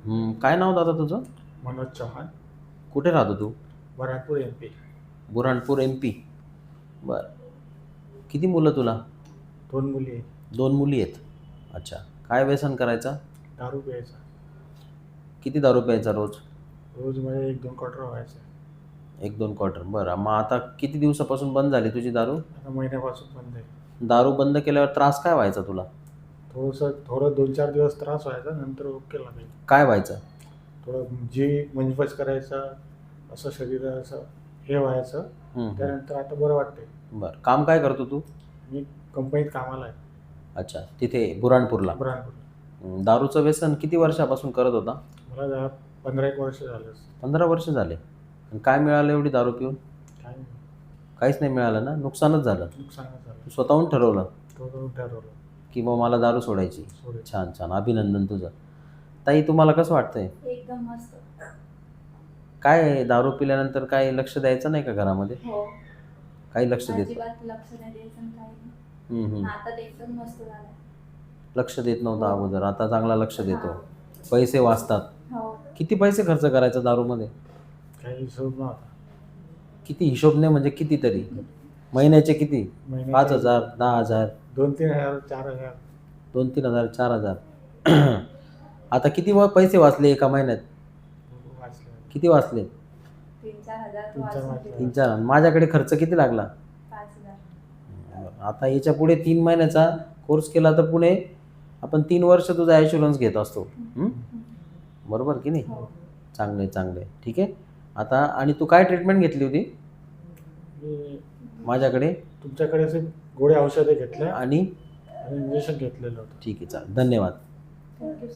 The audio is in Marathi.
काय नाव दादा तुझं? मनोज चव्हाण, कुठे राहतो तू? बऱ्हाणपूर MP. बुऱ्हाणपूर MP. बरं. किती मुलं तुला? 2 मुली आहेत. 2 मुली आहेत. अच्छा. काय व्यसन करायचा? दारू प्यायचा. किती दारू प्यायचा रोज? रोज मध्ये 1-2 क्वार्टर व्हायचा. 1-2 क्वार्टर. बरं. मग आता किती दिवसापासून बंद झाली तुझी दारू? आता महिन्यापासून बंद आहे. दारू बंद केल्यावर त्रास काय व्हायचा तुला? थोडं 2-4 दिवस त्रास व्हायचा, नंतर ओके लागायचं. काय व्हायचं? थोडं जी मंजमज करायचा, असं शरीर असं हे व्हायचं. त्यानंतर आता बरं वाटतंय. बरं. काम काय करतो तू? मी कंपनीत कामाला आहे. अच्छा. तिथे बुऱ्हाणपूरला. बऱ्हाणपूर. दारूचं व्यसन किती वर्षापासून करत होता? मला 15-1 वर्ष झालं. 15 वर्ष झाले. आणि काय मिळालं एवढी दारू पिऊन? काय नाही, काहीच नाही मिळालं ना? नुकसानच झालं. नुकसानच झालं. तू स्वतःहून ठरवलं थोडं ठरवलं. की मग मला दारू सोडायची. सोडायचं. छान छान. अभिनंदन तुझं. ताई, तुम्हाला कसं वाटतंय? एकदम मस्त. काय आहे, दारू पिल्यानंतर काय लक्ष द्यायचं नाही का घरामध्ये? हो. काही लक्ष देत अजिबात लक्ष नाही द्यायचं आणि काही नाही. आता ते एकदम मस्त झालं. लक्ष देत नव्हता हो. अगोदर, आता चांगला लक्ष देतो. हा. पैसे वाचतात. हो. किती पैसे खर्च करायचा दारूमध्ये? काही हिशोब नव्हता. किती हिशोब नाही म्हणजे किती तरी? महिन्याचे किती? 5,000, 10,000, 2-3 हजार, 4 हजार. 2-3 हजार, 4 हजार. आता किती पैसे वाचले एका महिन्यात? वाचले. किती वाचले? 3-4 हजार तो 3-4 वाचून हजार. 3-4. माझ्याकडे खर्च किती लागला? 5,000. आता याच्या पुढे 3 महिन्याचा कोर्स केला तर पुढे आपण 3 वर्ष तुझा ॲश्युरन्स घेत असतो. बरोबर की नाही? हो. चांगले चांगले. ठीक आहे. आता आणि तू काय ट्रीटमेंट घेतली होती मी माझ्याकडे? तुमच्याकडे असे गोळ्या औषधे घेतल्या आणि आणि इंजेक्शन घेतलेलं होतं. ठीक आहे, चालेल. धन्यवाद. थँक्यू.